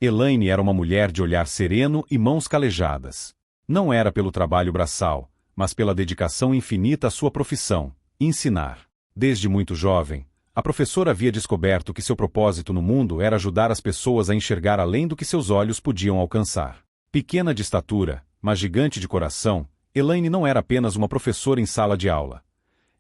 Elaine era uma mulher de olhar sereno e mãos calejadas. Não era pelo trabalho braçal, mas pela dedicação infinita à sua profissão, ensinar. Desde muito jovem, a professora havia descoberto que seu propósito no mundo era ajudar as pessoas a enxergar além do que seus olhos podiam alcançar. Pequena de estatura, mas gigante de coração, Elaine não era apenas uma professora em sala de aula.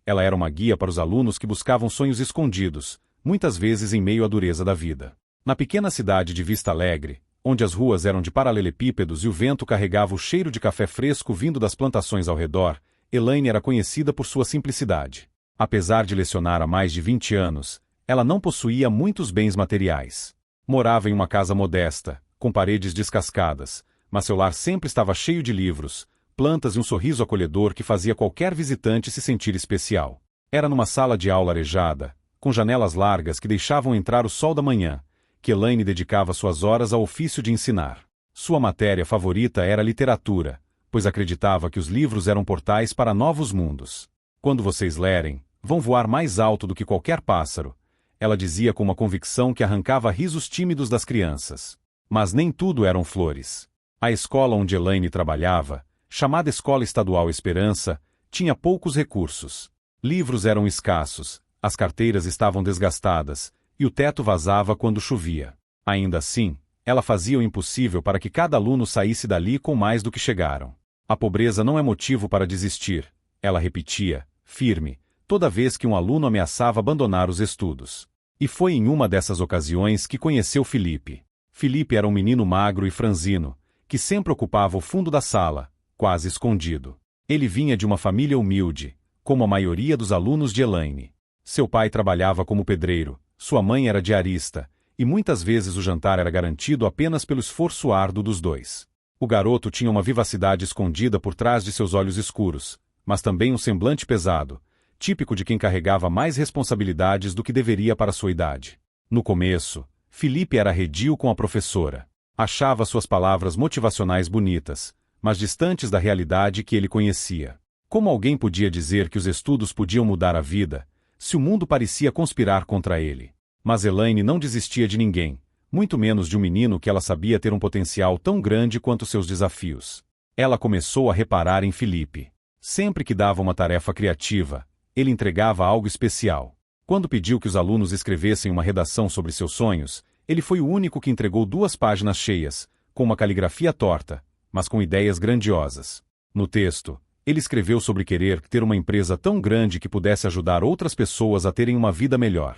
Ela era uma guia para os alunos que buscavam sonhos escondidos, muitas vezes em meio à dureza da vida. Na pequena cidade de Vista Alegre, onde as ruas eram de paralelepípedos e o vento carregava o cheiro de café fresco vindo das plantações ao redor, Elaine era conhecida por sua simplicidade. Apesar de lecionar há mais de 20 anos, ela não possuía muitos bens materiais. Morava em uma casa modesta, com paredes descascadas, mas seu lar sempre estava cheio de livros, plantas e um sorriso acolhedor que fazia qualquer visitante se sentir especial. Era numa sala de aula arejada, com janelas largas que deixavam entrar o sol da manhã, que Elaine dedicava suas horas ao ofício de ensinar. Sua matéria favorita era literatura, pois acreditava que os livros eram portais para novos mundos. Quando vocês lerem, vão voar mais alto do que qualquer pássaro, ela dizia com uma convicção que arrancava risos tímidos das crianças. Mas nem tudo eram flores. A escola onde Elaine trabalhava, chamada Escola Estadual Esperança, tinha poucos recursos. Livros eram escassos, as carteiras estavam desgastadas, e o teto vazava quando chovia. Ainda assim, ela fazia o impossível para que cada aluno saísse dali com mais do que chegaram. A pobreza não é motivo para desistir, ela repetia, firme, toda vez que um aluno ameaçava abandonar os estudos. E foi em uma dessas ocasiões que conheceu Felipe. Felipe era um menino magro e franzino, que sempre ocupava o fundo da sala, quase escondido. Ele vinha de uma família humilde, como a maioria dos alunos de Elaine. Seu pai trabalhava como pedreiro, sua mãe era diarista, e muitas vezes o jantar era garantido apenas pelo esforço árduo dos dois. O garoto tinha uma vivacidade escondida por trás de seus olhos escuros, mas também um semblante pesado, típico de quem carregava mais responsabilidades do que deveria para sua idade. No começo, Felipe era arredio com a professora. Achava suas palavras motivacionais bonitas, mas distantes da realidade que ele conhecia. Como alguém podia dizer que os estudos podiam mudar a vida, se o mundo parecia conspirar contra ele? Mas Elaine não desistia de ninguém, muito menos de um menino que ela sabia ter um potencial tão grande quanto seus desafios. Ela começou a reparar em Felipe. Sempre que dava uma tarefa criativa, ele entregava algo especial. Quando pediu que os alunos escrevessem uma redação sobre seus sonhos, ele foi o único que entregou 2 páginas cheias, com uma caligrafia torta, mas com ideias grandiosas. No texto, ele escreveu sobre querer ter uma empresa tão grande que pudesse ajudar outras pessoas a terem uma vida melhor.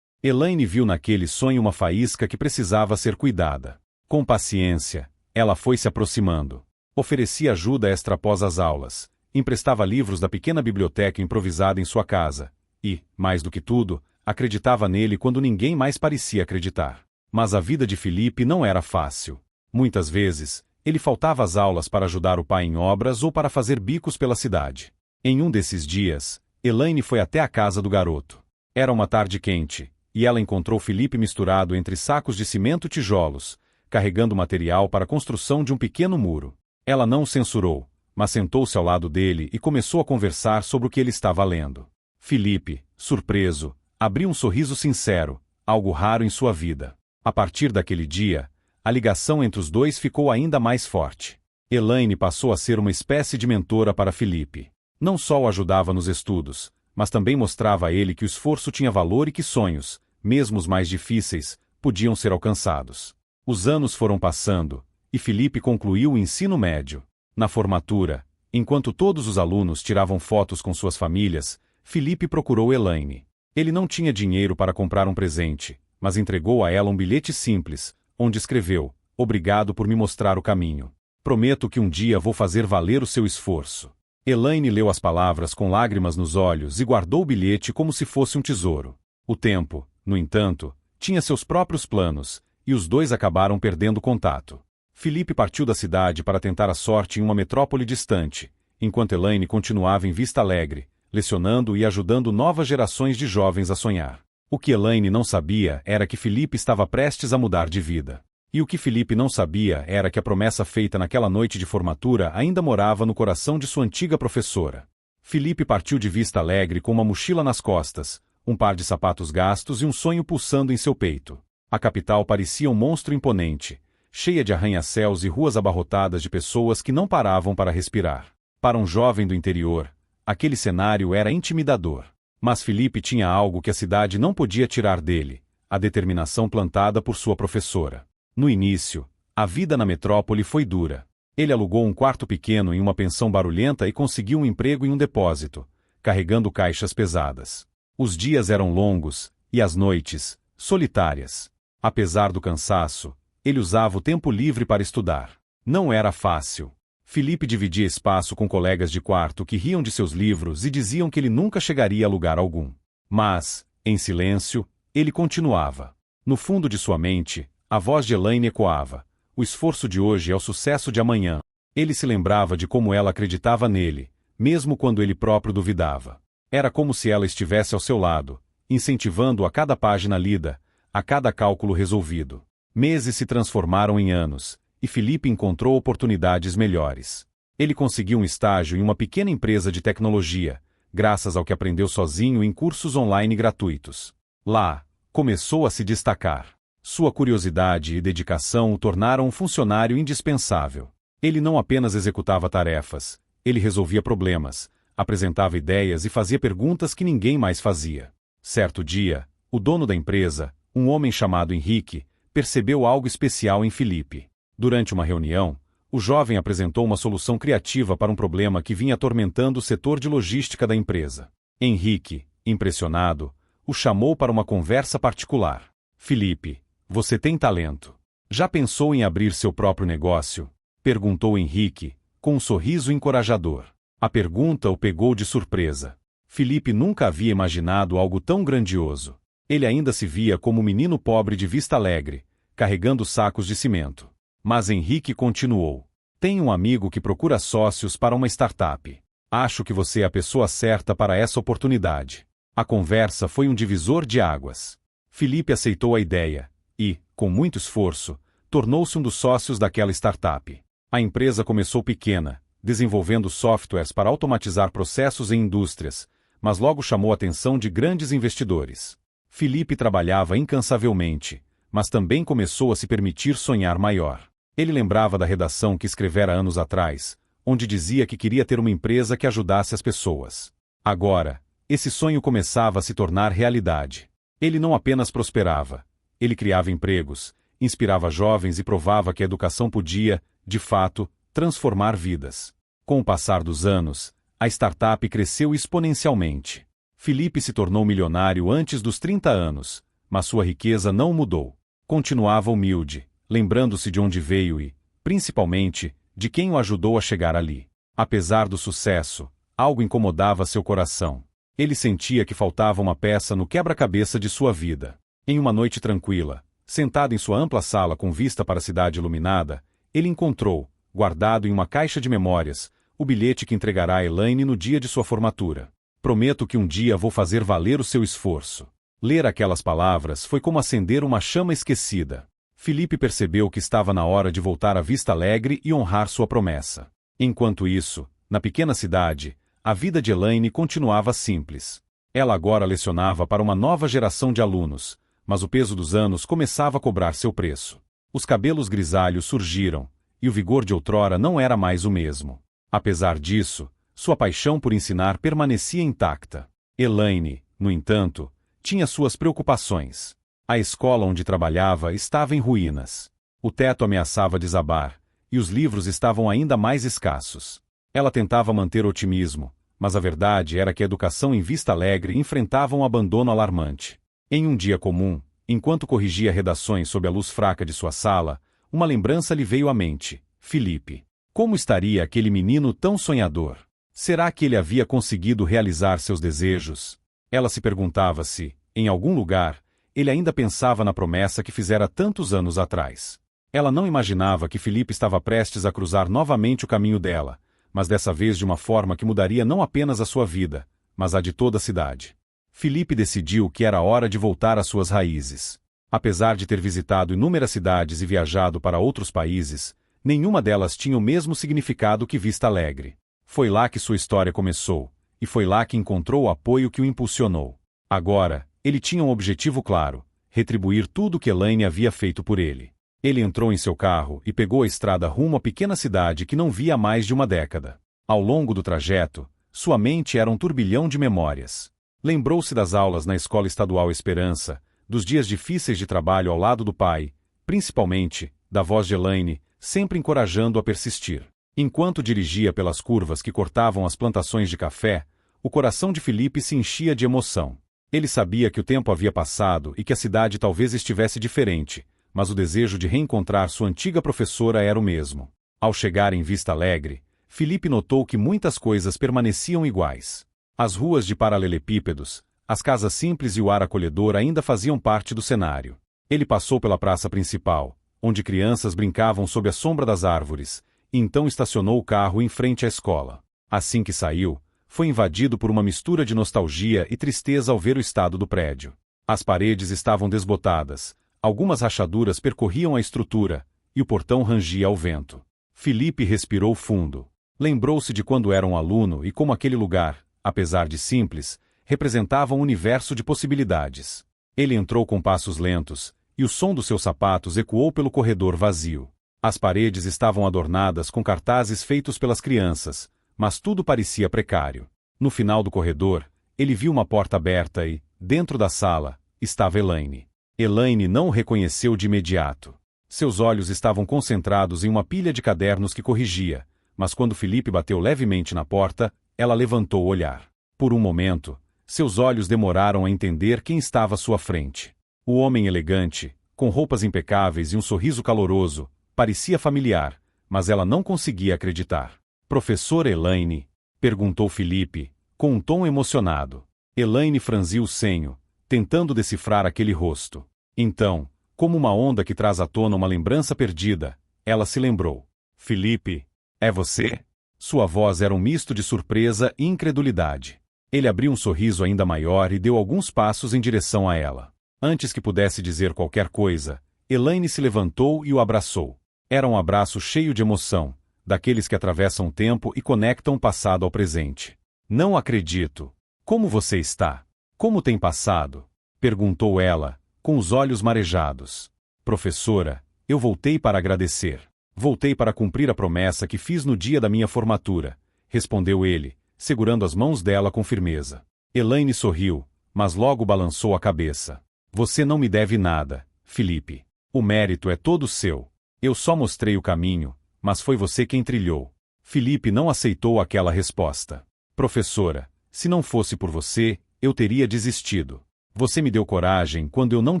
Elaine viu naquele sonho uma faísca que precisava ser cuidada. Com paciência, ela foi se aproximando. Oferecia ajuda extra após as aulas, emprestava livros da pequena biblioteca improvisada em sua casa, e, mais do que tudo, acreditava nele quando ninguém mais parecia acreditar. Mas a vida de Felipe não era fácil. Muitas vezes, ele faltava às aulas para ajudar o pai em obras ou para fazer bicos pela cidade. Em um desses dias, Elaine foi até a casa do garoto. Era uma tarde quente, e ela encontrou Felipe misturado entre sacos de cimento e tijolos, carregando material para a construção de um pequeno muro. Ela não o censurou, mas sentou-se ao lado dele e começou a conversar sobre o que ele estava lendo. Felipe, surpreso, abriu um sorriso sincero, algo raro em sua vida. A partir daquele dia, a ligação entre os dois ficou ainda mais forte. Elaine passou a ser uma espécie de mentora para Felipe. Não só o ajudava nos estudos, mas também mostrava a ele que o esforço tinha valor e que sonhos, mesmo os mais difíceis, podiam ser alcançados. Os anos foram passando, e Felipe concluiu o ensino médio. Na formatura, enquanto todos os alunos tiravam fotos com suas famílias, Felipe procurou Elaine. Ele não tinha dinheiro para comprar um presente, mas entregou a ela um bilhete simples, onde escreveu: "Obrigado por me mostrar o caminho. Prometo que um dia vou fazer valer o seu esforço." Elaine leu as palavras com lágrimas nos olhos e guardou o bilhete como se fosse um tesouro. O tempo, no entanto, tinha seus próprios planos, e os dois acabaram perdendo contato. Felipe partiu da cidade para tentar a sorte em uma metrópole distante, enquanto Elaine continuava em Vista Alegre, lecionando e ajudando novas gerações de jovens a sonhar. O que Elaine não sabia era que Felipe estava prestes a mudar de vida. E o que Felipe não sabia era que a promessa feita naquela noite de formatura ainda morava no coração de sua antiga professora. Felipe partiu de Vista Alegre com uma mochila nas costas, um par de sapatos gastos e um sonho pulsando em seu peito. A capital parecia um monstro imponente, cheia de arranha-céus e ruas abarrotadas de pessoas que não paravam para respirar. Para um jovem do interior, aquele cenário era intimidador. Mas Felipe tinha algo que a cidade não podia tirar dele: a determinação plantada por sua professora. No início, a vida na metrópole foi dura. Ele alugou um quarto pequeno em uma pensão barulhenta e conseguiu um emprego em um depósito, carregando caixas pesadas. Os dias eram longos, e as noites, solitárias. Apesar do cansaço, ele usava o tempo livre para estudar. Não era fácil. Felipe dividia espaço com colegas de quarto que riam de seus livros e diziam que ele nunca chegaria a lugar algum. Mas, em silêncio, ele continuava. No fundo de sua mente, a voz de Elaine ecoava: o esforço de hoje é o sucesso de amanhã. Ele se lembrava de como ela acreditava nele, mesmo quando ele próprio duvidava. Era como se ela estivesse ao seu lado, incentivando-o a cada página lida, a cada cálculo resolvido. Meses se transformaram em anos, e Felipe encontrou oportunidades melhores. Ele conseguiu um estágio em uma pequena empresa de tecnologia, graças ao que aprendeu sozinho em cursos online gratuitos. Lá, começou a se destacar. Sua curiosidade e dedicação o tornaram um funcionário indispensável. Ele não apenas executava tarefas, ele resolvia problemas, apresentava ideias e fazia perguntas que ninguém mais fazia. Certo dia, o dono da empresa, um homem chamado Henrique, percebeu algo especial em Felipe. Durante uma reunião, o jovem apresentou uma solução criativa para um problema que vinha atormentando o setor de logística da empresa. Henrique, impressionado, o chamou para uma conversa particular. Felipe, você tem talento. Já pensou em abrir seu próprio negócio? Perguntou Henrique, com um sorriso encorajador. A pergunta o pegou de surpresa. Felipe nunca havia imaginado algo tão grandioso. Ele ainda se via como um menino pobre de Vista Alegre, carregando sacos de cimento. Mas Henrique continuou: tenho um amigo que procura sócios para uma startup. Acho que você é a pessoa certa para essa oportunidade. A conversa foi um divisor de águas. Felipe aceitou a ideia e, com muito esforço, tornou-se um dos sócios daquela startup. A empresa começou pequena, desenvolvendo softwares para automatizar processos em indústrias, mas logo chamou a atenção de grandes investidores. Felipe trabalhava incansavelmente, mas também começou a se permitir sonhar maior. Ele lembrava da redação que escrevera anos atrás, onde dizia que queria ter uma empresa que ajudasse as pessoas. Agora, esse sonho começava a se tornar realidade. Ele não apenas prosperava, ele criava empregos, inspirava jovens e provava que a educação podia, de fato, transformar vidas. Com o passar dos anos, a startup cresceu exponencialmente. Felipe se tornou milionário antes dos 30 anos, mas sua riqueza não mudou. Continuava humilde, lembrando-se de onde veio e, principalmente, de quem o ajudou a chegar ali. Apesar do sucesso, algo incomodava seu coração. Ele sentia que faltava uma peça no quebra-cabeça de sua vida. Em uma noite tranquila, sentado em sua ampla sala com vista para a cidade iluminada, ele encontrou, guardado em uma caixa de memórias, o bilhete que entregará a Elaine no dia de sua formatura. Prometo que um dia vou fazer valer o seu esforço. Ler aquelas palavras foi como acender uma chama esquecida. Felipe percebeu que estava na hora de voltar à Vista Alegre e honrar sua promessa. Enquanto isso, na pequena cidade, a vida de Elaine continuava simples. Ela agora lecionava para uma nova geração de alunos, mas o peso dos anos começava a cobrar seu preço. Os cabelos grisalhos surgiram, e o vigor de outrora não era mais o mesmo. Apesar disso, sua paixão por ensinar permanecia intacta. Elaine, no entanto, tinha suas preocupações. A escola onde trabalhava estava em ruínas. O teto ameaçava desabar, e os livros estavam ainda mais escassos. Ela tentava manter otimismo, mas a verdade era que a educação em Vista Alegre enfrentava um abandono alarmante. Em um dia comum, enquanto corrigia redações sob a luz fraca de sua sala, uma lembrança lhe veio à mente: Felipe. Como estaria aquele menino tão sonhador? Será que ele havia conseguido realizar seus desejos? Ela se perguntava se, em algum lugar, ele ainda pensava na promessa que fizera tantos anos atrás. Ela não imaginava que Felipe estava prestes a cruzar novamente o caminho dela, mas dessa vez de uma forma que mudaria não apenas a sua vida, mas a de toda a cidade. Felipe decidiu que era hora de voltar às suas raízes. Apesar de ter visitado inúmeras cidades e viajado para outros países, nenhuma delas tinha o mesmo significado que Vista Alegre. Foi lá que sua história começou, e foi lá que encontrou o apoio que o impulsionou. Agora, ele tinha um objetivo claro: retribuir tudo o que Elaine havia feito por ele. Ele entrou em seu carro e pegou a estrada rumo à pequena cidade que não via há mais de uma década. Ao longo do trajeto, sua mente era um turbilhão de memórias. Lembrou-se das aulas na Escola Estadual Esperança, dos dias difíceis de trabalho ao lado do pai, principalmente, da voz de Elaine, sempre encorajando-o a persistir. Enquanto dirigia pelas curvas que cortavam as plantações de café, o coração de Felipe se enchia de emoção. Ele sabia que o tempo havia passado e que a cidade talvez estivesse diferente, mas o desejo de reencontrar sua antiga professora era o mesmo. Ao chegar em Vista Alegre, Felipe notou que muitas coisas permaneciam iguais. As ruas de paralelepípedos, as casas simples e o ar acolhedor ainda faziam parte do cenário. Ele passou pela praça principal, onde crianças brincavam sob a sombra das árvores, e então estacionou o carro em frente à escola. Assim que saiu, foi invadido por uma mistura de nostalgia e tristeza ao ver o estado do prédio. As paredes estavam desbotadas, algumas rachaduras percorriam a estrutura, e o portão rangia ao vento. Felipe respirou fundo. Lembrou-se de quando era um aluno e como aquele lugar, apesar de simples, representava um universo de possibilidades. Ele entrou com passos lentos, e o som dos seus sapatos ecoou pelo corredor vazio. As paredes estavam adornadas com cartazes feitos pelas crianças, mas tudo parecia precário. No final do corredor, ele viu uma porta aberta e, dentro da sala, estava Elaine. Elaine não o reconheceu de imediato. Seus olhos estavam concentrados em uma pilha de cadernos que corrigia, mas quando Felipe bateu levemente na porta, ela levantou o olhar. Por um momento, seus olhos demoraram a entender quem estava à sua frente. O homem elegante, com roupas impecáveis e um sorriso caloroso, parecia familiar, mas ela não conseguia acreditar. Professora Elaine? Perguntou Felipe, com um tom emocionado. Elaine franziu o senho, tentando decifrar aquele rosto. Então, como uma onda que traz à tona uma lembrança perdida, ela se lembrou. Felipe, é você? Sua voz era um misto de surpresa e incredulidade. Ele abriu um sorriso ainda maior e deu alguns passos em direção a ela. Antes que pudesse dizer qualquer coisa, Elaine se levantou e o abraçou. Era um abraço cheio de emoção, daqueles que atravessam o tempo e conectam o passado ao presente. Não acredito. Como você está? Como tem passado? Perguntou ela, com os olhos marejados. Professora, eu voltei para agradecer. Voltei para cumprir a promessa que fiz no dia da minha formatura, respondeu ele, segurando as mãos dela com firmeza. Elaine sorriu, mas logo balançou a cabeça. Você não me deve nada, Felipe. O mérito é todo seu. Eu só mostrei o caminho, mas foi você quem trilhou. Felipe não aceitou aquela resposta. Professora, se não fosse por você, eu teria desistido. Você me deu coragem quando eu não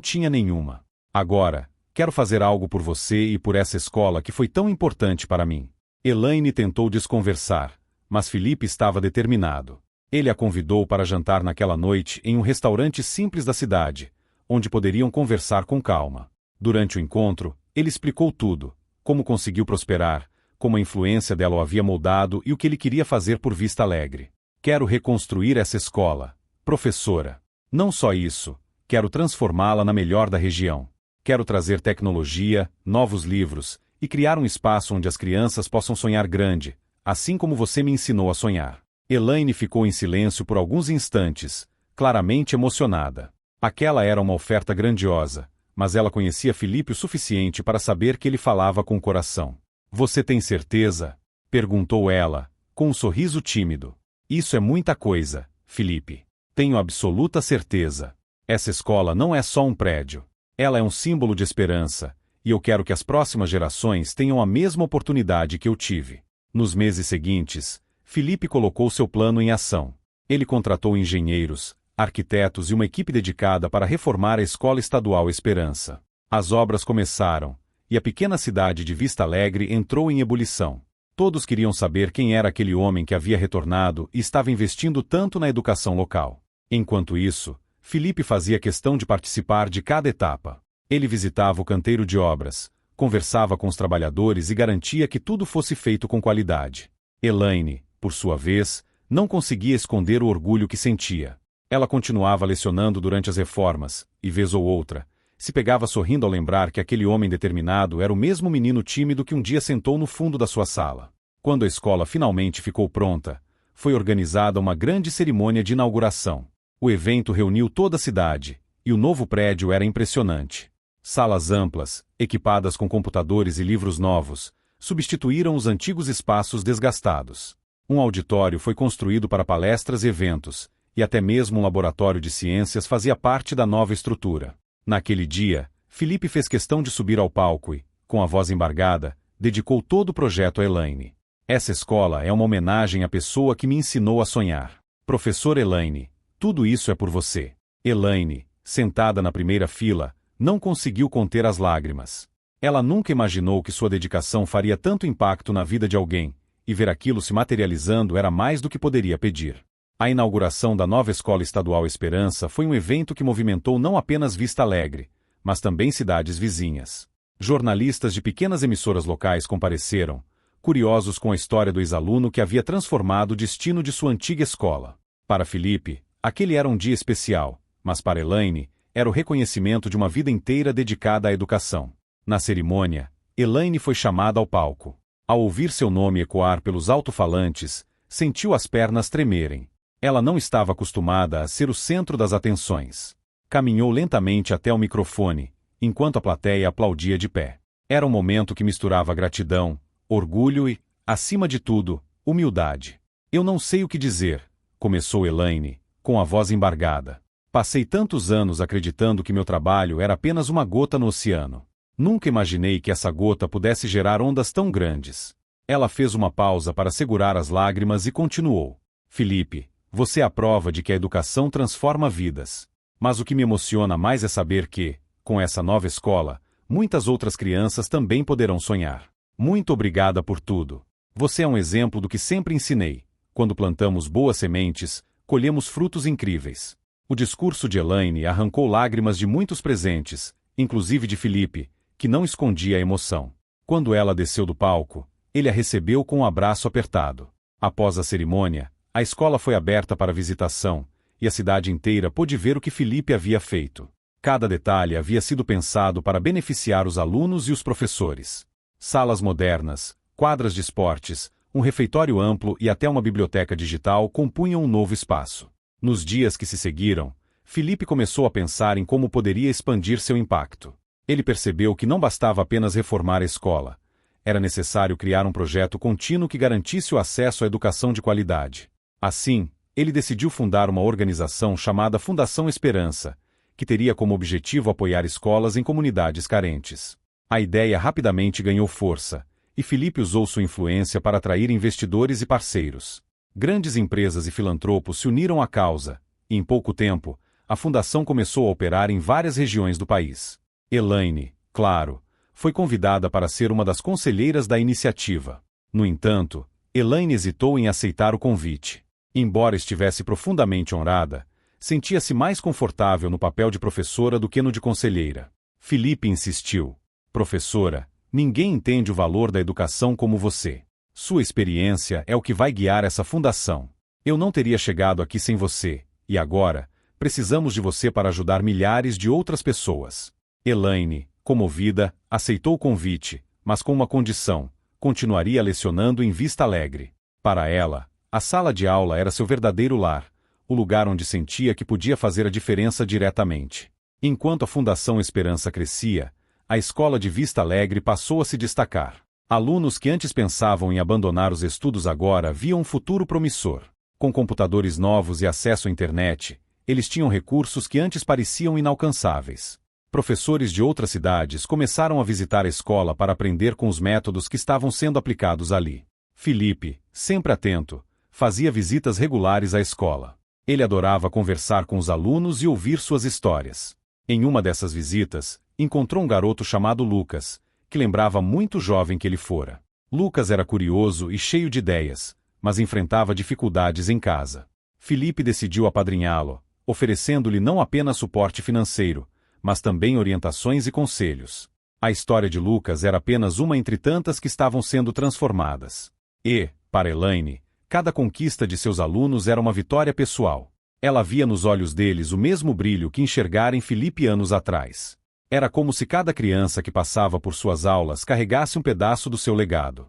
tinha nenhuma. Agora, quero fazer algo por você e por essa escola que foi tão importante para mim. Elaine tentou desconversar, mas Felipe estava determinado. Ele a convidou para jantar naquela noite em um restaurante simples da cidade, onde poderiam conversar com calma. Durante o encontro, ele explicou tudo, como conseguiu prosperar, como a influência dela o havia moldado e o que ele queria fazer por Vista Alegre. Quero reconstruir essa escola, professora. Não só isso, quero transformá-la na melhor da região. Quero trazer tecnologia, novos livros, e criar um espaço onde as crianças possam sonhar grande, assim como você me ensinou a sonhar. Elaine ficou em silêncio por alguns instantes, claramente emocionada. Aquela era uma oferta grandiosa, mas ela conhecia Felipe o suficiente para saber que ele falava com o coração. Você tem certeza? Perguntou ela, com um sorriso tímido. Isso é muita coisa, Felipe. Tenho absoluta certeza. Essa escola não é só um prédio. Ela é um símbolo de esperança, e eu quero que as próximas gerações tenham a mesma oportunidade que eu tive. Nos meses seguintes, Felipe colocou seu plano em ação. Ele contratou engenheiros, arquitetos e uma equipe dedicada para reformar a Escola Estadual Esperança. As obras começaram, e a pequena cidade de Vista Alegre entrou em ebulição. Todos queriam saber quem era aquele homem que havia retornado e estava investindo tanto na educação local. Enquanto isso, Felipe fazia questão de participar de cada etapa. Ele visitava o canteiro de obras, conversava com os trabalhadores e garantia que tudo fosse feito com qualidade. Elaine, por sua vez, não conseguia esconder o orgulho que sentia. Ela continuava lecionando durante as reformas, e vez ou outra, se pegava sorrindo ao lembrar que aquele homem determinado era o mesmo menino tímido que um dia sentou no fundo da sua sala. Quando a escola finalmente ficou pronta, foi organizada uma grande cerimônia de inauguração. O evento reuniu toda a cidade, e o novo prédio era impressionante. Salas amplas, equipadas com computadores e livros novos, substituíram os antigos espaços desgastados. Um auditório foi construído para palestras e eventos, e até mesmo um laboratório de ciências fazia parte da nova estrutura. Naquele dia, Felipe fez questão de subir ao palco e, com a voz embargada, dedicou todo o projeto a Elaine. Essa escola é uma homenagem à pessoa que me ensinou a sonhar. Professor Elaine, tudo isso é por você. Elaine, sentada na primeira fila, não conseguiu conter as lágrimas. Ela nunca imaginou que sua dedicação faria tanto impacto na vida de alguém, e ver aquilo se materializando era mais do que poderia pedir. A inauguração da nova Escola Estadual Esperança foi um evento que movimentou não apenas Vista Alegre, mas também cidades vizinhas. Jornalistas de pequenas emissoras locais compareceram, curiosos com a história do ex-aluno que havia transformado o destino de sua antiga escola. Para Felipe, aquele era um dia especial, mas para Elaine, era o reconhecimento de uma vida inteira dedicada à educação. Na cerimônia, Elaine foi chamada ao palco. Ao ouvir seu nome ecoar pelos alto-falantes, sentiu as pernas tremerem. Ela não estava acostumada a ser o centro das atenções. Caminhou lentamente até o microfone, enquanto a plateia aplaudia de pé. Era um momento que misturava gratidão, orgulho e, acima de tudo, humildade. Eu não sei o que dizer, começou Elaine, com a voz embargada. Passei tantos anos acreditando que meu trabalho era apenas uma gota no oceano. Nunca imaginei que essa gota pudesse gerar ondas tão grandes. Ela fez uma pausa para segurar as lágrimas e continuou. Felipe, você é a prova de que a educação transforma vidas. Mas o que me emociona mais é saber que, com essa nova escola, muitas outras crianças também poderão sonhar. Muito obrigada por tudo. Você é um exemplo do que sempre ensinei. Quando plantamos boas sementes, colhemos frutos incríveis. O discurso de Elaine arrancou lágrimas de muitos presentes, inclusive de Felipe, que não escondia a emoção. Quando ela desceu do palco, ele a recebeu com um abraço apertado. Após a cerimônia, a escola foi aberta para visitação, e a cidade inteira pôde ver o que Felipe havia feito. Cada detalhe havia sido pensado para beneficiar os alunos e os professores. Salas modernas, quadras de esportes, um refeitório amplo e até uma biblioteca digital compunham um novo espaço. Nos dias que se seguiram, Felipe começou a pensar em como poderia expandir seu impacto. Ele percebeu que não bastava apenas reformar a escola. Era necessário criar um projeto contínuo que garantisse o acesso à educação de qualidade. Assim, ele decidiu fundar uma organização chamada Fundação Esperança, que teria como objetivo apoiar escolas em comunidades carentes. A ideia rapidamente ganhou força, e Felipe usou sua influência para atrair investidores e parceiros. Grandes empresas e filantropos se uniram à causa, e em pouco tempo, a fundação começou a operar em várias regiões do país. Elaine, claro, foi convidada para ser uma das conselheiras da iniciativa. No entanto, Elaine hesitou em aceitar o convite. Embora estivesse profundamente honrada, sentia-se mais confortável no papel de professora do que no de conselheira. Felipe insistiu. Professora, ninguém entende o valor da educação como você. Sua experiência é o que vai guiar essa fundação. Eu não teria chegado aqui sem você, e agora, precisamos de você para ajudar milhares de outras pessoas. Elaine, comovida, aceitou o convite, mas com uma condição: continuaria lecionando em Vista Alegre. Para ela, a sala de aula era seu verdadeiro lar, o lugar onde sentia que podia fazer a diferença diretamente. Enquanto a Fundação Esperança crescia, a escola de Vista Alegre passou a se destacar. Alunos que antes pensavam em abandonar os estudos agora viam um futuro promissor. Com computadores novos e acesso à internet, eles tinham recursos que antes pareciam inalcançáveis. Professores de outras cidades começaram a visitar a escola para aprender com os métodos que estavam sendo aplicados ali. Felipe, sempre atento, fazia visitas regulares à escola. Ele adorava conversar com os alunos e ouvir suas histórias. Em uma dessas visitas, encontrou um garoto chamado Lucas, que lembrava muito jovem que ele fora. Lucas era curioso e cheio de ideias, mas enfrentava dificuldades em casa. Felipe decidiu apadrinhá-lo, oferecendo-lhe não apenas suporte financeiro, mas também orientações e conselhos. A história de Lucas era apenas uma entre tantas que estavam sendo transformadas. E, para Elaine, cada conquista de seus alunos era uma vitória pessoal. Ela via nos olhos deles o mesmo brilho que enxergara em Felipe anos atrás. Era como se cada criança que passava por suas aulas carregasse um pedaço do seu legado.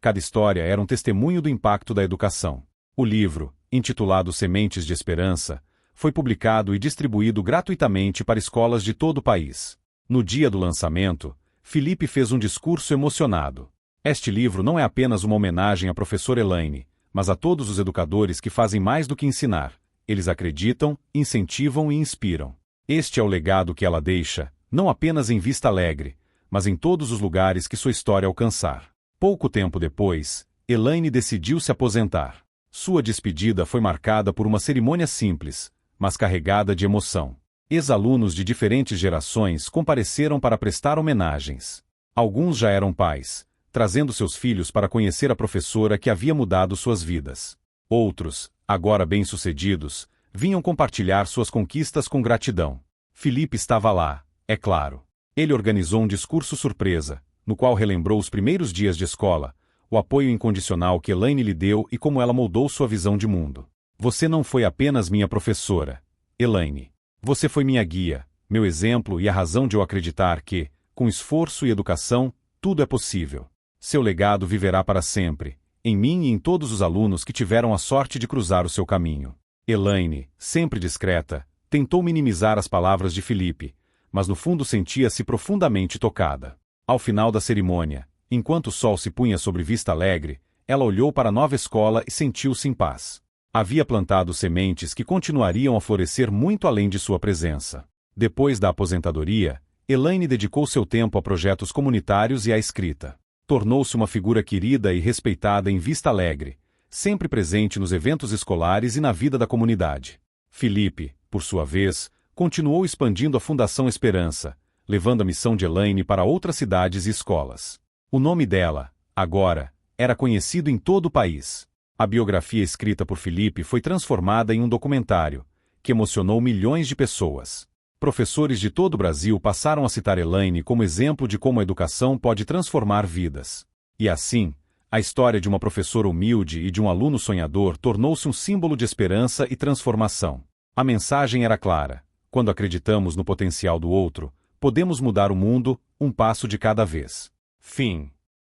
cada história era um testemunho do impacto da educação. O livro, intitulado Sementes de Esperança, foi publicado e distribuído gratuitamente para escolas de todo o país. No dia do lançamento, Felipe fez um discurso emocionado. Este livro não é apenas uma homenagem à professora Elaine, mas a todos os educadores que fazem mais do que ensinar. Eles acreditam, incentivam e inspiram. Este é o legado que ela deixa, não apenas em Vista Alegre, mas em todos os lugares que sua história alcançar. Pouco tempo depois, Elaine decidiu se aposentar. Sua despedida foi marcada por uma cerimônia simples, mas carregada de emoção. Ex-alunos de diferentes gerações compareceram para prestar homenagens. Alguns já eram pais, trazendo seus filhos para conhecer a professora que havia mudado suas vidas. Outros, agora bem-sucedidos, vinham compartilhar suas conquistas com gratidão. Felipe estava lá, é claro. Ele organizou um discurso surpresa, no qual relembrou os primeiros dias de escola, o apoio incondicional que Elaine lhe deu e como ela moldou sua visão de mundo. Você não foi apenas minha professora, Elaine. Você foi minha guia, meu exemplo e a razão de eu acreditar que, com esforço e educação, tudo é possível. Seu legado viverá para sempre, em mim e em todos os alunos que tiveram a sorte de cruzar o seu caminho. Elaine, sempre discreta, tentou minimizar as palavras de Felipe, mas no fundo sentia-se profundamente tocada. Ao final da cerimônia, enquanto o sol se punha sobre Vista Alegre, ela olhou para a nova escola e sentiu-se em paz. Havia plantado sementes que continuariam a florescer muito além de sua presença. Depois da aposentadoria, Elaine dedicou seu tempo a projetos comunitários e à escrita. Tornou-se uma figura querida e respeitada em Vista Alegre, sempre presente nos eventos escolares e na vida da comunidade. Felipe, por sua vez, continuou expandindo a Fundação Esperança, levando a missão de Elaine para outras cidades e escolas. O nome dela, agora, era conhecido em todo o país. A biografia escrita por Felipe foi transformada em um documentário, que emocionou milhões de pessoas. Professores de todo o Brasil passaram a citar Elaine como exemplo de como a educação pode transformar vidas. E assim, a história de uma professora humilde e de um aluno sonhador tornou-se um símbolo de esperança e transformação. A mensagem era clara: quando acreditamos no potencial do outro, podemos mudar o mundo, um passo de cada vez. Fim.